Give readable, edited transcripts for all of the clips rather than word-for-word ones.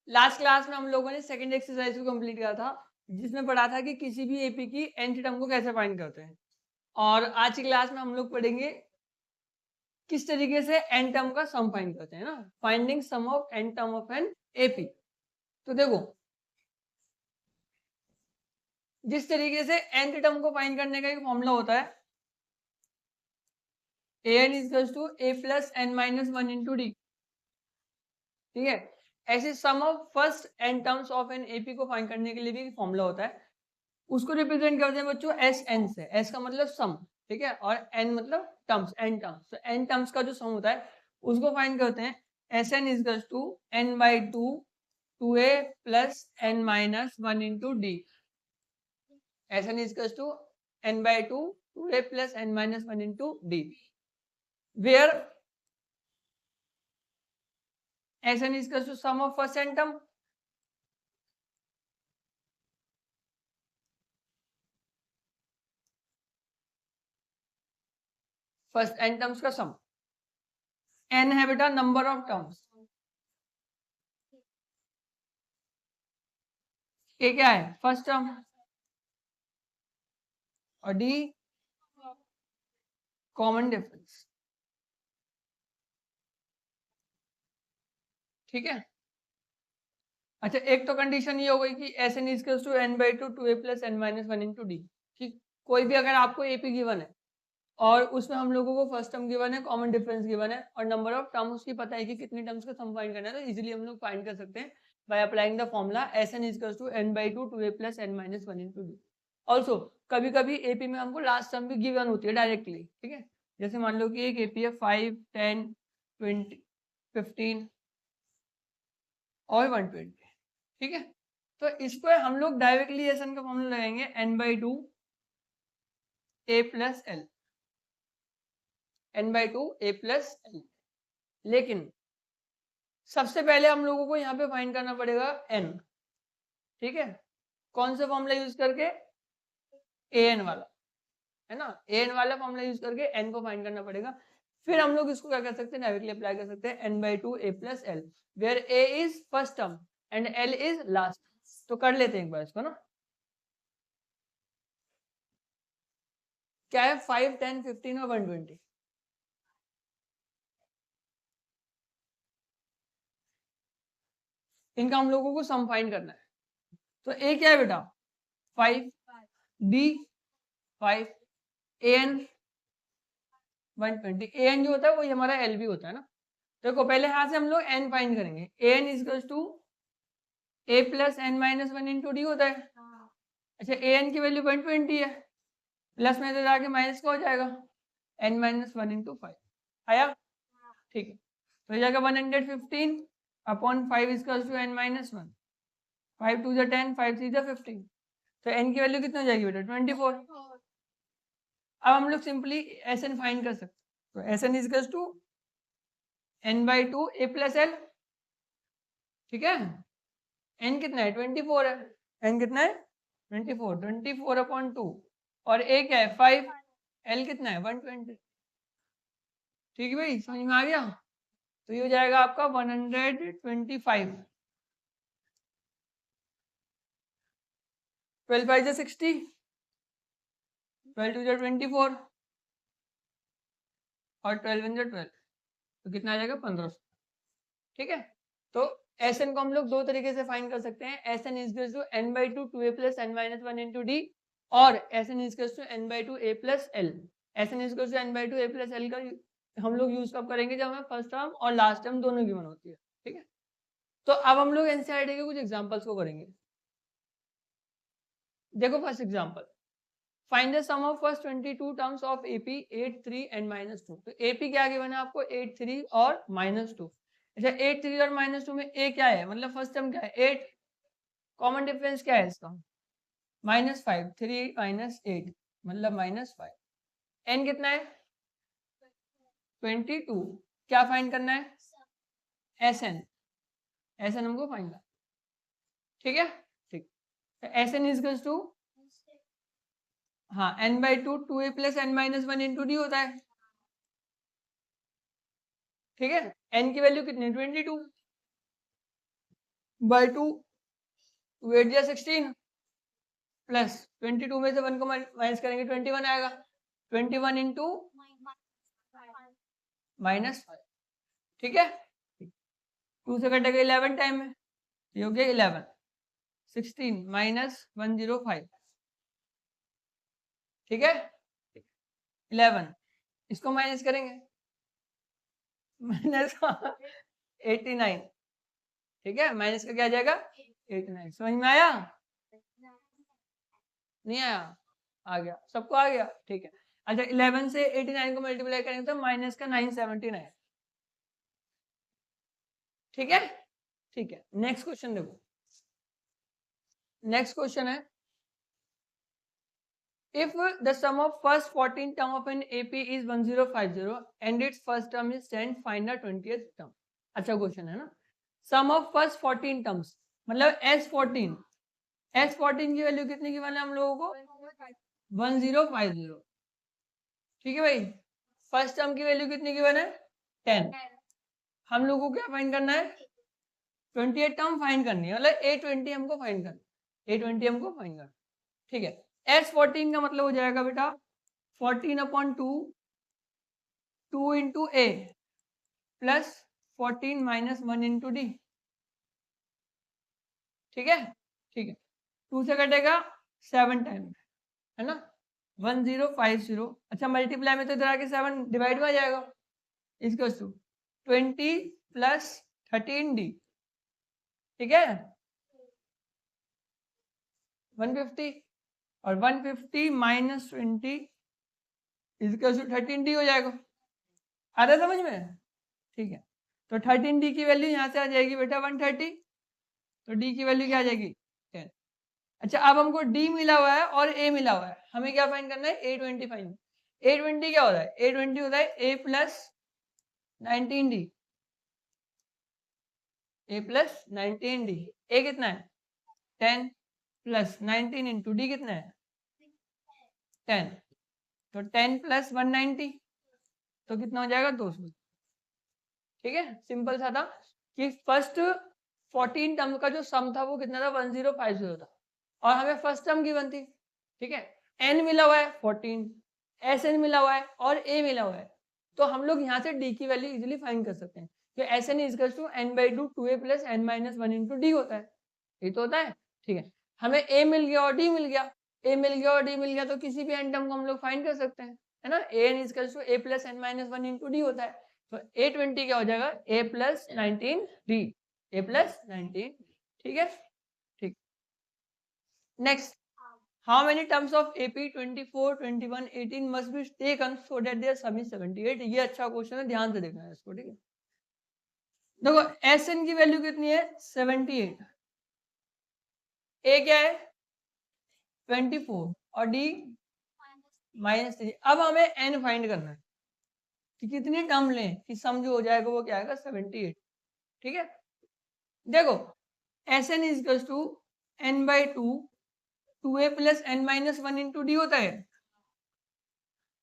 Last class में हम लोगों ने सेकंड एक्सरसाइज को कंप्लीट किया था, जिसमें पढ़ा था कि किसी भी एपी की nth टर्म को कैसे फाइंड करते हैं। और आज की क्लास में हम लोग पढ़ेंगे किस तरीके से n टर्म का सम फाइंड करते हैं ना, finding sum of n term of N AP. तो देखो, जिस तरीके से nth टर्म को फाइंड करने का एक फॉर्मूला होता है, an equals to a plus n minus one into D. ठीक है, ऐसे sum of first n terms of N AP को फाइंड करने के लिए भी फॉर्मूला होता है। उसको रिप्रेजेंट करते हैं बच्चों एस एन से। एस का मतलब सम, ठीक है, और एन मतलब टर्म्स, एन टर्म्स। तो एन टर्म्स का जो सम होता है उसको फाइंड करते हैं। S N is to N by two two A plus N minus one into d. S N is to N by two two A plus N minus one into d, where s N is to sum of first n term first n terms का sum. N है बेटा number of terms, ए क्या है first term, और D common difference. ठीक है, अच्छा एक तो कंडीशन ये हो गई कि s N is to N by two two A plus N minus one into D. ठीक, कोई भी अगर आपको एपी गिवन है और उसमें हम लोगों को फर्स्ट टर्म गिवन है, कॉमन डिफरेंस गिवन है, और नंबर ऑफ टर्म उसकी पता है कि कितनी टर्म्स का सम फाइंड करना है, तो इजीली हम लोग फाइंड कर सकते हैं by applying the formula s N is to N by two two A plus N minus one into d. Also कभी कभी एपी में हमको लास्ट टर्म भी गिवन होती है डायरेक्टली। ठीक है, जैसे मान लो कि एक एपी है 5, 10, 20, 15 और 120। ठीक है, तो इस पर हम लोग डायरेक्टली एस एन का फॉर्मूला लगाएंगे n by two A plus l, n by two A plus l. लेकिन सबसे पहले हम लोगों को यहाँ पे फाइंड करना पड़ेगा एन। ठीक है, कौन सा फॉर्मूला यूज करके, ए एन वाला, है ना, ए एन वाला फॉर्मूला यूज करके एन को फाइंड करना पड़ेगा। फिर हम लोग इसको क्या कर सकते हैं, डायरेक्टली अप्लाई कर सकते हैं n by two A plus l, where a is first term and l is last. तो कर लेते हैं एक बार इसको ना, क्या है 5, 10, 15 और 120। इनका हम लोगों को सम फाइंड करना है। तो ए क्या है बेटा 5, B 5, A N 120। A N जो होता है वो हमारा एल भी होता है ना। देखो पहले हाथ से हम लोग एन फाइंड करेंगे। A N is to A plus N minus one into D होता है। अच्छा ए एन की वैल्यू 120 है, प्लस में तो जाके माइनस का हो जाएगा n minus one into five. आया, ठीक है, तो जाएगा 115 upon 5 is to n minus one. 5 2 10, 5 3 15। तो एन की वैल्यू कितनी हो जाएगी बेटा 24। अब हम लोग सिंपली एस एन फाइंड कर सकते हैं। तो s N is to N by two A plus l. ठीक है, एन कितना है 24 है, एन कितना है 24, 24 अपॉन टू, और ए क्या है 5, एल कितना है 120। ठीक है भाई, समझ में आ गया। तो ये हो जाएगा आपका 125। 12 5 जा 60, 12 2 जा 24 और 12 1 जा 12, तो कितना आ जाएगा 1500। ठीक है, तो एस एन को हम लोग दो तरीके से फाइंड कर सकते हैं। S N is to N by two two A plus N minus one into D, और S N is to N by two A plus L. S N is to N by two A plus L का हम लोग use कब करेंगे, जब हमें first term और last term दोनों गिवन होती है। ठीक है, तो अब हम लोग एनसीईआरटी के कुछ एग्जांपल्स को करेंगे। देखो first example, find the sum of first 22 terms of AP 8, 3 and -2। तो एपी क्या गिवन है आपको 8, 3 और -2। अच्छा 8, 3 और -2 में ए क्या है, मतलब फर्स्ट टर्म क्या है 8, कॉमन डिफरेंस क्या है इसका -5, 3 माइनस 8 मतलब -5। एन कितना है 22। क्या फाइंड करना है एस एन, एस एन हमको फाइंड करना। ठीक है, ठीक, एस एन इज टू, हाँ n by two two A plus N minus one into D होता है। ठीक है, एन की वैल्यू कितनी 22, बाई 2, 2 8 या 16 प्लस 22 में से 1 को माइनस करेंगे 21 आएगा, 21 इंटू -5, ठीक है। 2 से कटेगा 11 टाइम में, ये हो गया 11, 16 माइनस 105, ठीक है। 11 इसको माइनस करेंगे माइनस 89, ठीक है। माइनस का क्या आ जाएगा 89, समझ में आया? नहीं आया? आ गया, सबको आ गया, ठीक है। अच्छा 11 से 89 को मल्टीप्लाई करेंगे तो माइनस का 979, ठीक है। ठीक है, नेक्स्ट क्वेश्चन देखो। नेक्स्ट क्वेश्चन है, if the sum of first 14 term of an AP is 1050 and its first term is 10, find the 20th term। अच्छा क्वेश्चन है ना। सम ऑफ फर्स्ट 14 टर्म्स मतलब S14, S14 की वैल्यू कितनी गिवन है हम लोगों को 1050, ठीक है भाई। फर्स्ट टर्म की वैल्यू कितनी गिवन है 10, हम लोगों को क्या फाइंड करना है 28 टर्म फाइंड करनी है, मतलब A20 हमको फाइंड करना, A20 हमको फाइंड करना, ठीक है। S14 का मतलब हो जाएगा बेटा 14/2 2 इंटू ए प्लस 14 माइनस 1 इंटू डी, ठीक है। ठीक है, 2 से कटेगा 7 टाइम, है ना 1050। अच्छा मल्टीप्लाई में तो इधर आके 7 डिवाइड में आ जाएगा, इसको 20 प्लस 13D, ठीक है 150, और 150 माइनस 20 इसका 13D हो जाएगा। आ रहा समझ में? ठीक है, तो 13D की वैल्यू यहाँ से आ जाएगी बेटा 130, तो D की वैल्यू क्या आ जाएगी 10। अच्छा अब हमको D मिला हुआ है और A मिला हुआ है, हमें क्या फाइंड करना है A20 फाइंड। A20 क्या होता है A20 होता है A plus 19D, A plus 19D, A कितना है 10 प्लस 19 इंटू डी कितना है 10, तो 10 प्लस 190 तो कितना हो जाएगा 200, ठीक है। सिंपल सा था कि फर्स्ट 14 टर्म का जो सम था वो कितना था 1050 था, और हमें फर्स्ट टर्म गिवन थी, ठीक है। n मिला हुआ है 14, Sn मिला हुआ है और a मिला हुआ है, तो हम लोग यहाँ से d की वैल्यू इजीली फाइंड कर सकते हैं कि Sn equals to n/2 2a plus n minus 1 into D होता है, ये तो होता है, ठीक है। हमें a मिल गया और d मिल गया, a मिल गया और d मिल गया, तो किसी भी n टर्म को हम लोग फाइंड कर सकते हैं, है ना। an equals to a plus n minus 1 into D होता है, तो A20 क्या हो जाएगा a plus 19D, a plus 19, ठीक है। ठीक, next, how many terms of AP 24 21 18 must be taken so that their sum is 78। ये अच्छा क्वेश्चन है, ध्यान से देखना है इसको, ठीक है। देखो Sn की वैल्यू कितनी है 78, A क्या है 24 और D -3। अब हमें n फाइंड करना है कि कितनी टर्म लें कि सम जो हो जाएगा वो क्या आएगा 78, ठीक है। देखो Sn is equals to n/2 2a plus n minus 1 into D होता है,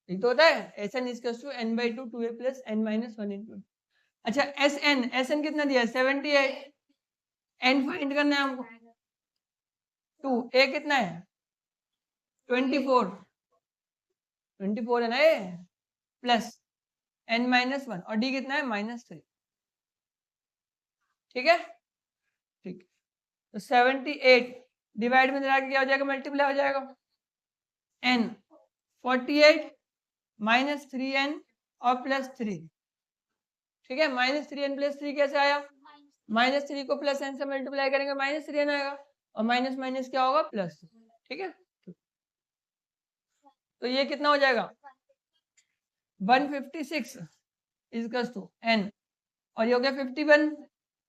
ये तो होता है Sn is equals to n/2 2a plus n minus 1 into. अच्छा Sn कितना दिया है 78, n फाइंड करना है हमको 2, a कितना है 24, 24 है ना ए, प्लस n माइनस 1 और d कितना है -3, ठीक है। ठीक, तो 78 डिवाइड में जरा क्या हो जाएगा मल्टीप्लाई हो जाएगा, n 48 माइनस 3n और प्लस 3, ठीक है। -3n प्लस 3 कैसे आया, -3 को प्लस n से मल्टीप्लाई करेंगे -3n आएगा, और माइनस माइनस क्या होगा प्लस, ठीक है। तो ये कितना हो जाएगा 156 इक्वल्स टू n, और ये हो गया 51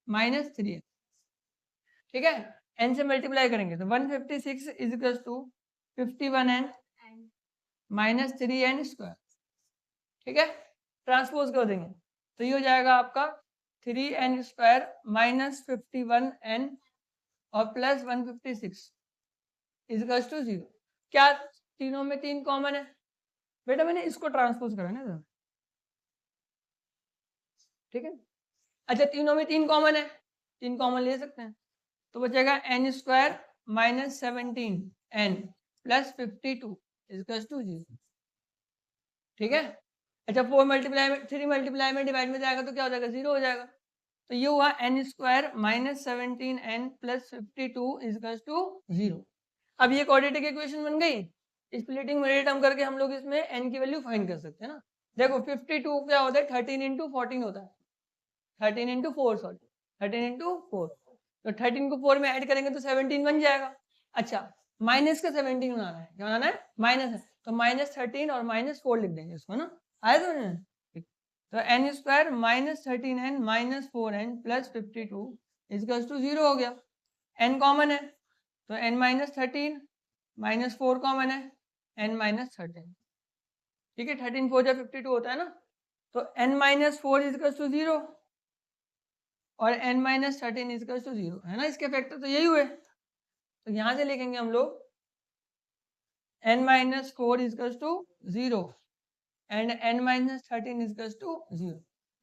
-3n, ठीक है। n से मल्टीप्लाई करेंगे तो 156 equals to 51n -3n square, ठीक है। ट्रांसपोज कर देंगे तो ये हो जाएगा आपका 3n स्क्वायर माइनस 51n और प्लस 156 इक्वल्स टू 0। क्या तीनों में 3 कॉमन है बेटा, मैंने इसको ट्रांसपोज करा ना, ठीक है। अच्छा तीनों में 3 कॉमन है, 3 कॉमन ले सकते हैं, तो बचेगा n square minus 17n plus 52 equal to 0। ठीक है। अच्छा 4 मल्टीप्लाई में 3 मल्टीप्लाई में डिवाइड में जाएगा तो क्या हो जाएगा 0 हो जाएगा। तो ये हुआ n square minus 17n plus 52 equal to 0। अब ये क्वाड्रेटिक इक्वेशन बन गई। स्प्लिटिंग मिडिल टर्म करके हम लोग इसमें n की वैल्यू फाइंड कर सकते हैं ना। देखो 52 क्या होता है 13 इंटू 14 होता है 13 इंटू 4 सॉरी 13 इंटू 4। तो 13 को 4 में ऐड करेंगे तो 17 बन जाएगा। अच्छा माइनस का 17 बनाना है, क्या बनाना है माइनस है, तो माइनस 13 और माइनस 4 लिख देंगे इसको ना। आया तो तो n square minus 13n minus 4n plus 52 equal to 0 हो गया। n कॉमन है तो n माइनस 13 माइनस 4 कॉमन है n माइनस 13। ठीक है 13 4 जा 52 होता है ना। तो n माइनस 4 इक्वल टू 0 और n माइनस 13 इक्वल टू 0 है ना। इसके फैक्टर तो यही हुए। तो यहाँ से लिखेंगे हम लोग n minus 4 equal to 0 and n minus 13 equal to 0।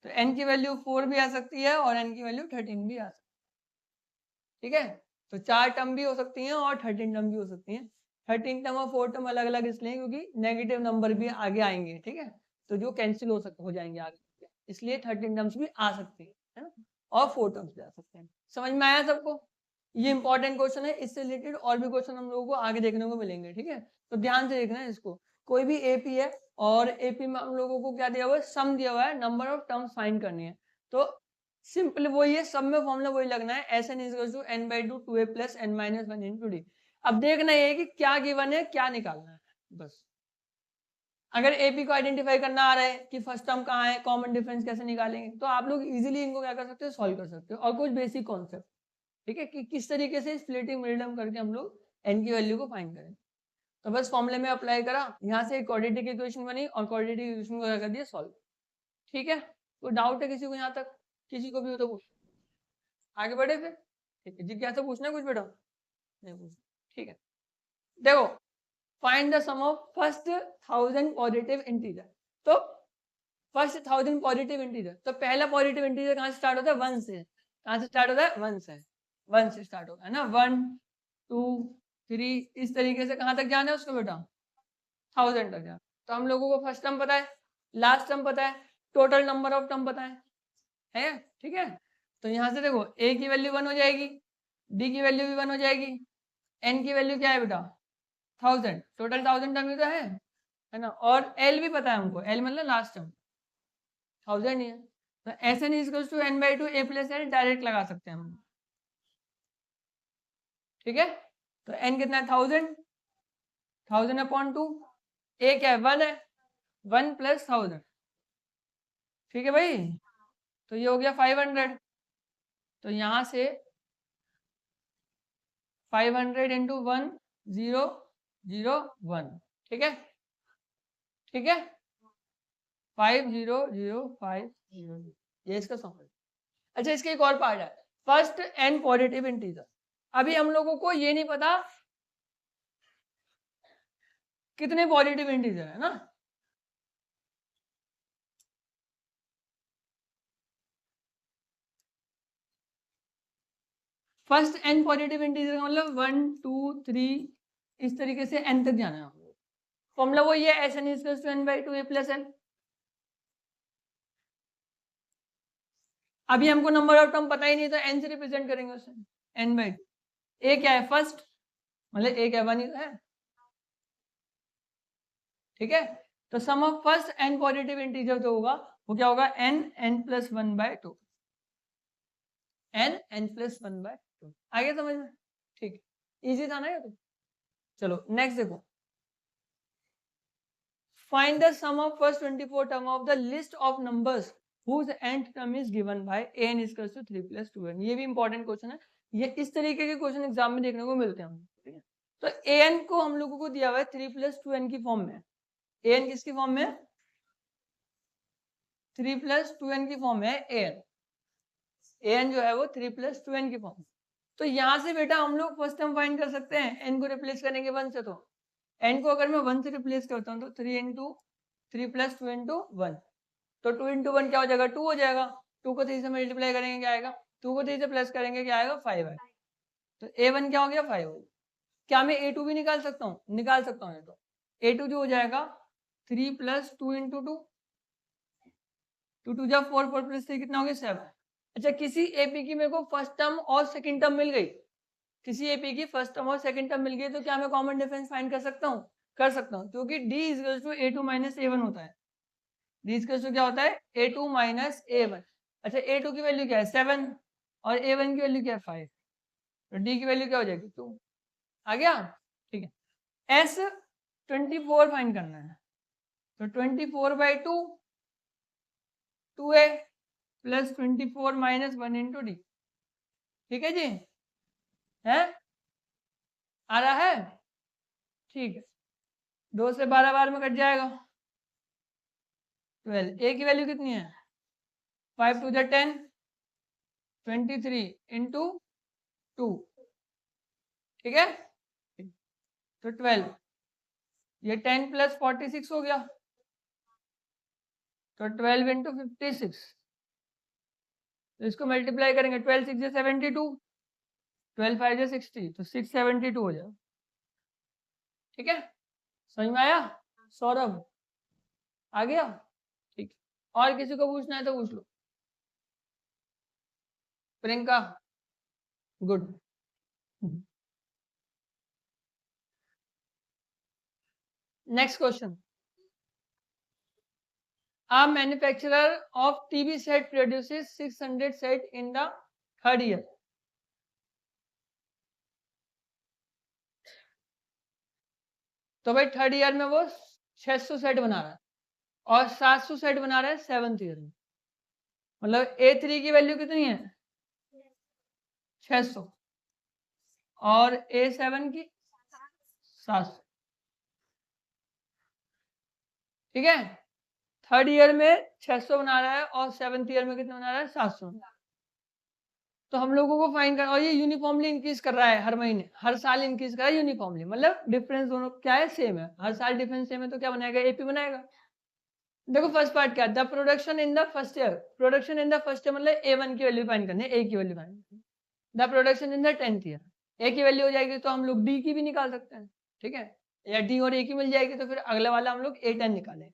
तो n की वैल्यू 4 भी आ सकती है और n की वैल्यू 13 भी आ सकती है। ठीक है तो 4 टर्म भी हो सकती हैं और 13 टर्म भी हो सकती हैं। 13 टर्म और 4 टर्म अलग अलग इसलिए क्योंकि नेगेटिव नंबर भी आगे आएंगे। ठीक है तो जो कैंसिल हो जाएंगे आगे, इसलिए 13 टर्म्स भी आ सकती है ना और 4 टर्म्स भी आ सकते हैं। समझ में आया सबको। ये इंपॉर्टेंट क्वेश्चन है, इससे रिलेटेड और भी क्वेश्चन हम लोगों को आगे देखने को मिलेंगे। ठीक है तो ध्यान से देखना है इसको। कोई भी एपी है और एपी में हम लोगों को क्या दिया हुआ है सम दिया हुआ है, नंबर ऑफ टर्म्स फाइंड करनी है। तो सिंपल वही है, सब में फॉर्मूला वही लगना है s N is to N by two 2a plus N minus 1 into d. अब देखना ये है कि क्या गिवन है क्या निकालना है बस। अगर एपी को आइडेंटिफाई करना आ रहा है कि फर्स्ट टर्म कहाँ है, कॉमन डिफरेंस कैसे निकालेंगे, तो आप लोग इजीली इनको क्या कर सकते हो सॉल्व कर सकते हो। और कुछ बेसिक कॉन्सेप्ट ठीक है कि किस तरीके से स्प्लिटिंग मिडिल टर्म करके हम लोग एन की वैल्यू को फाइंड करें। तो बस फॉर्मूले में अप्लाई करा, यहाँ से क्वाड्रेटिक इक्वेशन बनी और क्वाड्रेटिक इक्वेशन को क्या कर दिया सॉल्व। ठीक है कोई डाउट है किसी को यहाँ तक, किसी को भी हो तो पूछ आगे बढ़े फिर। ठीक है जिज्ञासा पूछना है कुछ बेटा नहीं पूछ। ठीक है देखो find the sum of first 1000 positive integer. तो फर्स्ट 1000 पॉजिटिव इंटीजर, तो पहला पॉजिटिव इंटीजर कहाँ से स्टार्ट होता है 1 से। कहाँ से स्टार्ट होता है 1 से, 1 से स्टार्ट होता है ना। 1 2 3 इस तरीके से कहाँ तक जाना है उसको बेटा 1000 तक जाना। तो हम लोगों को फर्स्ट टर्म पता है, लास्ट टर्म पता है, टोटल नंबर ऑफ टर्म पता है ठीक है। तो यहाँ से देखो a की वैल्यू 1 हो जाएगी, d की वैल्यू भी 1 हो जाएगी, n की वैल्यू क्या है बेटा 1000, टोटल 1000 टर्म ही तो है ना। और l भी पता है हमको, l मतलब लास्ट टर्म 1000 ही है। तो s N is to N by two A plus l direct लगा सकते हैं हम। ठीक है तो n कितना है 1000, 1000 अपॉन 2, a क्या है 1 है, 1 प्लस 1000। ठीक है भाई तो ये हो गया 500। तो यहाँ से 500 इंटू 1 0 0 1। ठीक है 5 0 0 5 0 ये इसका सॉल्व है। अच्छा इसका एक और पार्ट है फर्स्ट n पॉजिटिव इंटीजर। अभी हम लोगों को ये नहीं पता कितने पॉजिटिव इंटीजर है ना। फर्स्ट n पॉजिटिव इंटीजर का मतलब 1 2 3 इस तरीके से n तक जाना है। फॉर्मूला वही है s n equals to N by two A plus n. अभी हमको नंबर ऑफ टर्म पता ही नहीं तो n से रिप्रेजेंट करेंगे उसे n बाई टू। ए क्या है फर्स्ट मतलब ए क्या 1 ही है। ठीक है तो sum of first n positive integer जो होगा वो क्या होगा n n plus 1 by 2, n n plus 1 by 2। आगे समझ में ठीक इजी था ना ये तो। चलो नेक्स्ट देखो find the sum of first 24 term of the list of numbers whose nth term is given by an is equals to 3 plus 2n। ये भी इंपॉर्टेंट क्वेश्चन है, ये इस तरीके के क्वेश्चन एग्जाम में देखने को मिलते हैं। ठीक है तो an को हम लोगों को दिया हुआ है 3 plus 2n की फॉर्म में। an किसकी फॉर्म में 3 plus 2n की फॉर्म में an जो है वो 3 plus 2n की फॉर्म। तो यहाँ से बेटा हम लोग फर्स्ट टर्म फाइंड कर सकते हैं, n को रिप्लेस करेंगे 1 से। तो n को अगर मैं 1 से रिप्लेस करता हूँ तो 3 इंटू 3 प्लस 2 इंटू 1, तो 2 इंटू 1 क्या हो जाएगा 2 हो जाएगा। 2 को 3 से मल्टीप्लाई करेंगे क्या आएगा, 2 को 3 से प्लस करेंगे क्या आएगा 5 आएगा। तो A1 क्या हो गया 5 हो गया। क्या मैं A2 भी निकाल सकता हूँ? निकाल सकता हूँ। तो A2 जो हो जाएगा 3 + 2 × 2 2 2 जा 4 4 + 3 कितना हो गया 7। अच्छा किसी एपी की मेरे को फर्स्ट टर्म और सेकंड टर्म मिल गई, किसी एपी की फर्स्ट टर्म और सेकंड टर्म मिल गई तो क्या मैं कॉमन डिफरेंस फाइंड कर सकता हूँ? कर सकता हूँ, क्योंकि D = A2 - A1 होता है। D = क्या होता है? A2 - A1। अच्छा A2 की वैल्यू क्या है 7 और A1 की वैल्यू क्या है 5, तो D की वैल्यू क्या हो जाएगी 2। आ गया? ठीक है। S24 फाइंड करना है, तो 24/2 2A + 24 - 1 × D। ठीक है जी, है आ रहा है? ठीक है, 2 से 12 बार में कट जाएगा 12। A की वैल्यू कितनी है 5 2 × 10 23 × 2। ठीक है, तो 12, ये 10 + 46 हो गया, तो 12 × 56, तो इसको मल्टीप्लाई करेंगे 12 6 × 72 12 5 × 60, तो 672 हो जाएगा। ठीक है, समझ में आया? सौरभ आ गया? ठीक, और किसी को पूछना है तो पूछ लो। Priyanka good. Next question, a manufacturer of TV set produces 600 set in the third year। तो भाई थर्ड ईयर में वो 600 सेट बना रहा है और 700 सेट बना रहा है सेवंथ ईयर में, मतलब A3 की वैल्यू कितनी है 600 और A7 की 700। ठीक है, थर्ड ईयर में 600 बना रहा है और सेवंथ ईयर में कितना बना रहा है 700। तो हम लोगों को फाइन करना, और ये यूनिफॉर्मली इंक्रीज कर रहा है हर महीने, हर साल इंक्रीज कर रहा है यूनिफॉर्मली, मतलब डिफरेंस दोनों क्या है सेम है, हर साल डिफरेंस सेम है, तो क्या बनाएगा एपी बनाएगा। देखो फर्स्ट पार्ट क्या है, the production in the first year, production in the first year मतलब A1 की वैल्यू फाइंड करनी है, A की वैल्यू फाइंड करनी है। The production in the 10th year, A की वैल्यू हो जाएगी तो हम लोग D की भी निकाल सकते हैं। ठीक है, या D और A की मिल जाएगी तो फिर अगला वाला हम लोग A10 निकालें।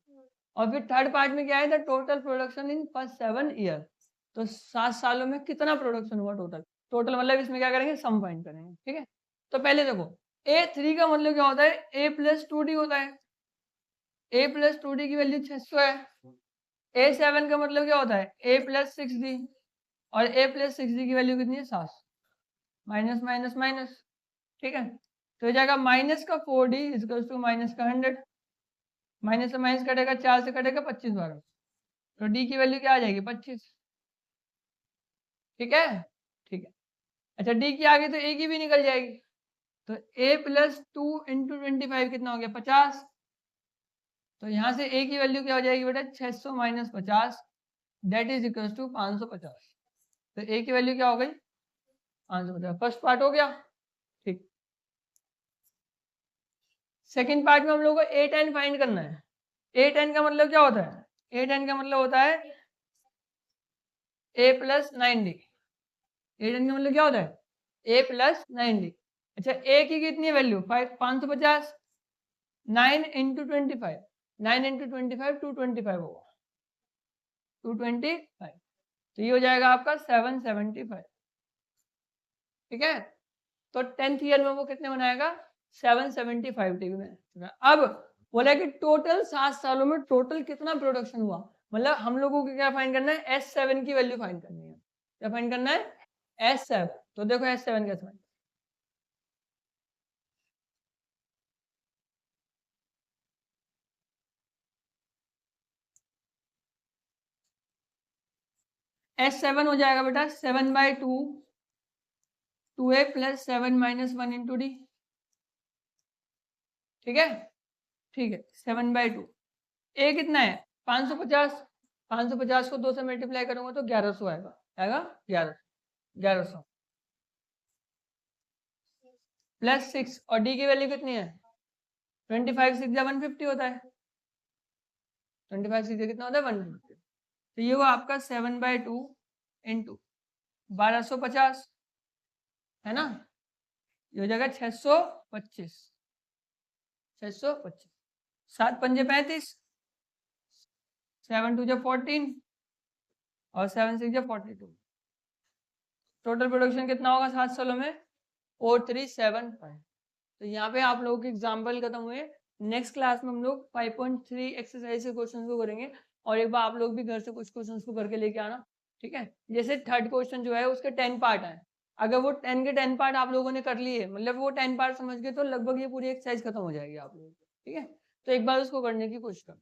और फिर थर्ड पार्ट में क्या है, the total production in first 7 year, तो 7 सालों में कितना प्रोडक्शन हुआ टोटल, टोटल मतलब इसमें क्या करेंगे सम फाइंड करेंगे। ठीक है, तो पहले देखो A3 का मतलब क्या होता है A + 2D होता है, A + 2D की वैल्यू 600 है। A7 का मतलब क्या होता है A + 6D, और A + 6D की वैल्यू कितनी है 700, माइनस माइनस माइनस। ठीक है, तो हो जाएगा माइनस का 4D = माइनस का 100, माइनस से माइनस कटेगा 4 से कटेगा 25 बार, तो D की वैल्यू क्या आ जाएगी 25। ठीक है, ठीक है। अच्छा D की आगे तो A की भी निकल जाएगी, तो A + 2 × 25 कितना हो गया 50, तो यहाँ से A की वैल्यू क्या हो जाएगी बेटा 600 - 50 दैट इज इक्वल टू 550, तो A की वैल्यू क्या हो गई 550। फर्स्ट पार्ट हो गया। ठीक, सेकंड पार्ट में हम लोग को A10 फाइंड करना है। A10 का मतलब क्या होता है, A10 का मतलब होता है A + 9D। A10 का मतलब क्या होता है A + 9D। अच्छा A की कितनी वैल्यू 550, 9 × 25, 9 × 25 225 होगा, 225, तो ये हो जाएगा आपका 775। ठीक है, तो 10th ईयर में वो कितने बनाएगा 775 टीवी में। अब बोला कि टोटल 7 सालों में टोटल कितना प्रोडक्शन हुआ, मतलब हम लोगों को क्या फाइंड करना है S7 की वैल्यू फाइंड करनी है। क्या फाइंड करना है S7, तो देखो S7 कैसे फाइंड, S7 हो जाएगा बेटा 7/2 2A + 7 - 1 × D। ठीक है, ठीक है 7/2, A कितना है 550, 550 को 2 से मल्टीप्लाई करूंगा तो 1100 आएगा, आएगा 1100 + 6, और D की वैल्यू कितनी है 25 6 या 150 होता है, 25 6 कितना होता है 150, तो ये हुआ आपका 7/2 × 1250, है ना। ये हो जाएगा 625, 625, 7 पंजे 35, 7 2 जा 14 और 7 6 जा 42। टोटल प्रोडक्शन कितना होगा 7 सालों में? 4375। तो यहाँ पे आप लोगों के एग्जाम्पल खत्म हुए। नेक्स्ट क्लास में हम लोग 5.3 एक्सरसाइज के क्वेश्चन को करेंगे और एक बार आप लोग भी घर से कुछ क्वेश्चन को करके लेके आना, ठीक है। जैसे थर्ड क्वेश्चन जो है उसके 10 पार्ट है, अगर वो 10 के 10 पार्ट आप लोगों ने कर लिए, मतलब वो 10 पार्ट समझ गए, तो लगभग ये पूरी एक्सरसाइज खत्म हो जाएगी आप लोगों की, ठीक है। तो एक बार उसको करने की कोशिश करो।